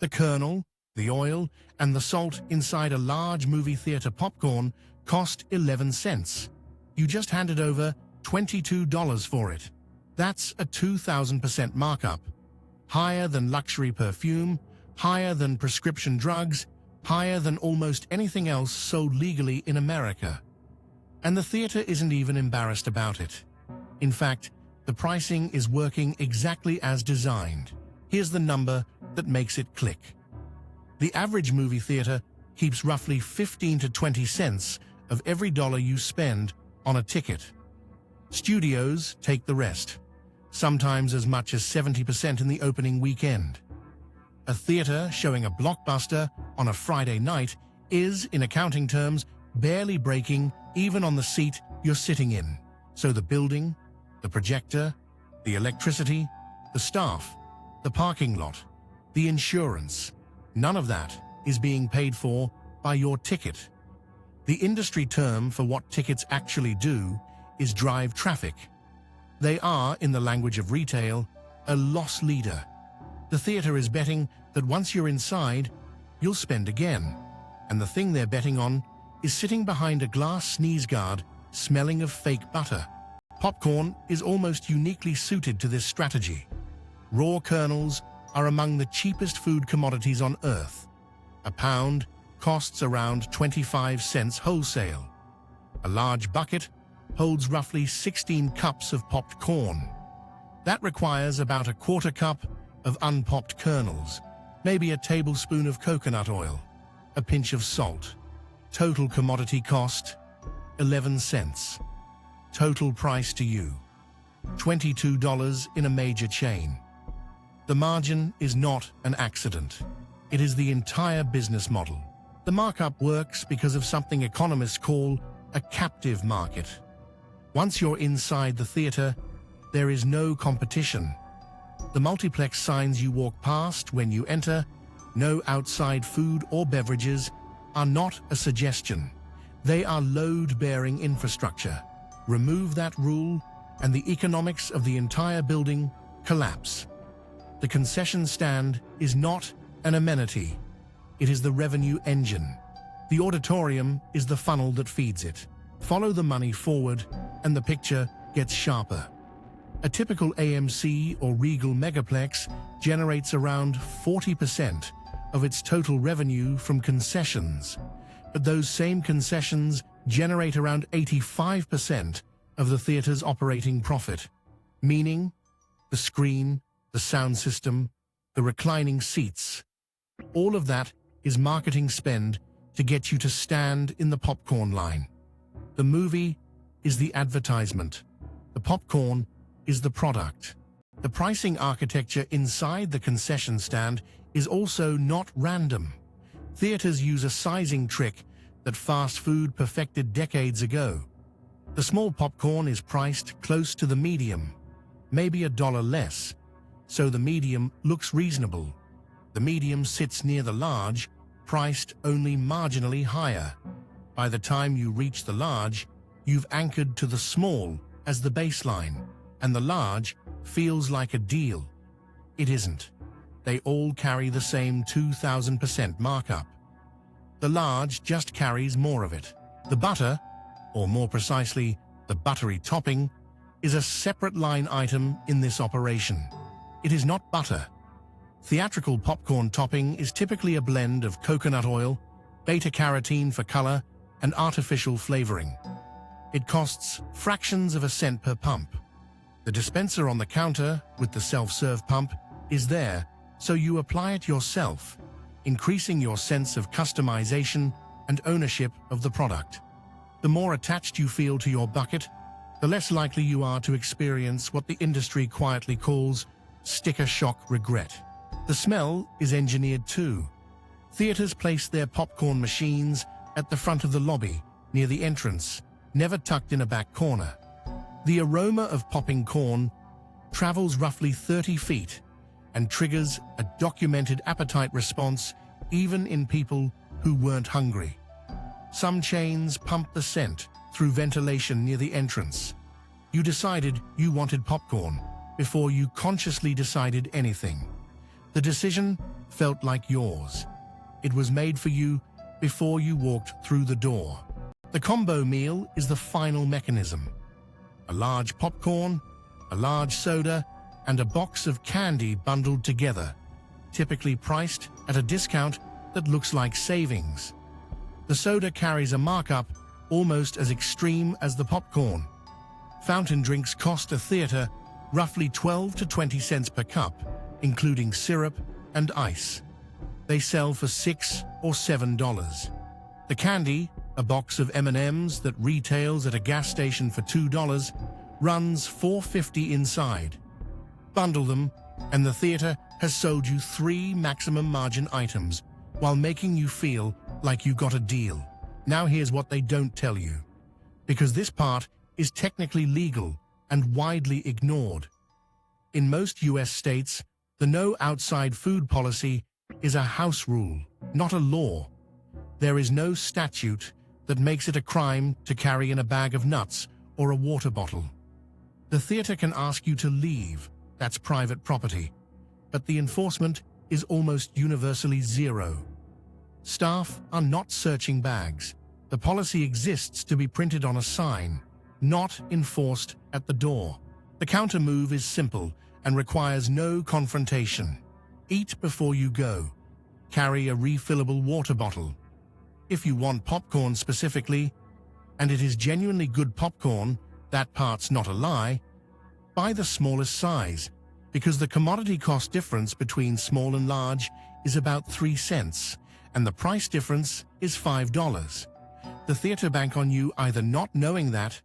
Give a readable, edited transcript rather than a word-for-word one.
The kernel, the oil, and the salt inside a large movie theater popcorn cost 11 cents. You just handed over $22 for it. That's a 2,000% markup. Higher than luxury perfume, higher than prescription drugs, higher than almost anything else sold legally in America. And the theater isn't even embarrassed about it. In fact, the pricing is working exactly as designed. Here's the number that makes it click. The average movie theater keeps roughly 15 to 20 cents of every dollar you spend on a ticket. Studios take the rest, sometimes as much as 70% in the opening weekend. A theater showing a blockbuster on a Friday night is, in accounting terms, barely breaking even on the seat you're sitting in. So the building, the projector, the electricity, the staff, the parking lot, the insurance, none of that is being paid for by your ticket. The industry term for what tickets actually do is drive traffic. They are, in the language of retail, a loss leader. The theater is betting that once you're inside, you'll spend again. And the thing they're betting on is sitting behind a glass sneeze guard smelling of fake butter. Popcorn is almost uniquely suited to this strategy. Raw kernels are among the cheapest food commodities on Earth. A pound costs around 25 cents wholesale. A large bucket holds roughly 16 cups of popped corn. That requires about a quarter cup of unpopped kernels, maybe a tablespoon of coconut oil, a pinch of salt. Total commodity cost, 11 cents. Total price to you, $22 in a major chain. The margin is not an accident. It is the entire business model. The markup works because of something economists call a captive market. Once you're inside the theater, there is no competition. The multiplex signs you walk past when you enter, no outside food or beverages, are not a suggestion. They are load-bearing infrastructure. Remove that rule, and the economics of the entire building collapse. The concession stand is not an amenity. It is the revenue engine. The auditorium is the funnel that feeds it. Follow the money forward, and the picture gets sharper. A typical AMC or Regal megaplex generates around 40% of its total revenue from concessions, but those same concessions generate around 85% of the theater's operating profit, meaning the screen, the sound system, the reclining seats. All of that is marketing spend to get you to stand in the popcorn line. The movie is the advertisement. The popcorn is the product. The pricing architecture inside the concession stand is also not random. Theaters use a sizing trick that fast food perfected decades ago. The small popcorn is priced close to the medium, maybe $1 less, so the medium looks reasonable. The medium sits near the large, priced only marginally higher. By the time you reach the large, you've anchored to the small as the baseline, and the large feels like a deal. It isn't. They all carry the same 2,000% markup. The large just carries more of it. The butter, or more precisely, the buttery topping, is a separate line item in this operation. It is not butter. Theatrical popcorn topping is typically a blend of coconut oil, beta-carotene for color, and artificial flavoring. It costs fractions of a cent per pump. The dispenser on the counter with the self-serve pump is there, so you apply it yourself, increasing your sense of customization and ownership of the product. The more attached you feel to your bucket, the less likely you are to experience what the industry quietly calls sticker shock regret. The smell is engineered too. Theaters place their popcorn machines at the front of the lobby, near the entrance, never tucked in a back corner. The aroma of popping corn travels roughly 30 feet and triggers a documented appetite response even in people who weren't hungry. Some chains pump the scent through ventilation near the entrance. You decided you wanted popcorn before you consciously decided anything. The decision felt like yours. It was made for you before you walked through the door. The combo meal is the final mechanism. A large popcorn, a large soda, and a box of candy bundled together, typically priced at a discount that looks like savings. The soda carries a markup almost as extreme as the popcorn. Fountain drinks cost a theater roughly 12 to 20 cents per cup, including syrup and ice. They sell for $6 or $7. The candy, a box of M&Ms that retails at a gas station for $2, runs $4.50 inside. Bundle them, and the theater has sold you 3 maximum margin items while making you feel like you got a deal. Now here's what they don't tell you, because this part is technically legal and widely ignored. In most US states, the no outside food policy is a house rule, not a law. There is no statute that makes it a crime to carry in a bag of nuts or a water bottle. The theater can ask you to leave, that's private property, but the enforcement is almost universally zero. Staff are not searching bags. The policy exists to be printed on a sign, not enforced at the door. The counter move is simple and requires no confrontation. Eat before you go. Carry a refillable water bottle. If you want popcorn specifically, and it is genuinely good popcorn, that part's not a lie, buy the smallest size, because the commodity cost difference between small and large is about 3 cents, and the price difference is $5. The theater bank on you either not knowing that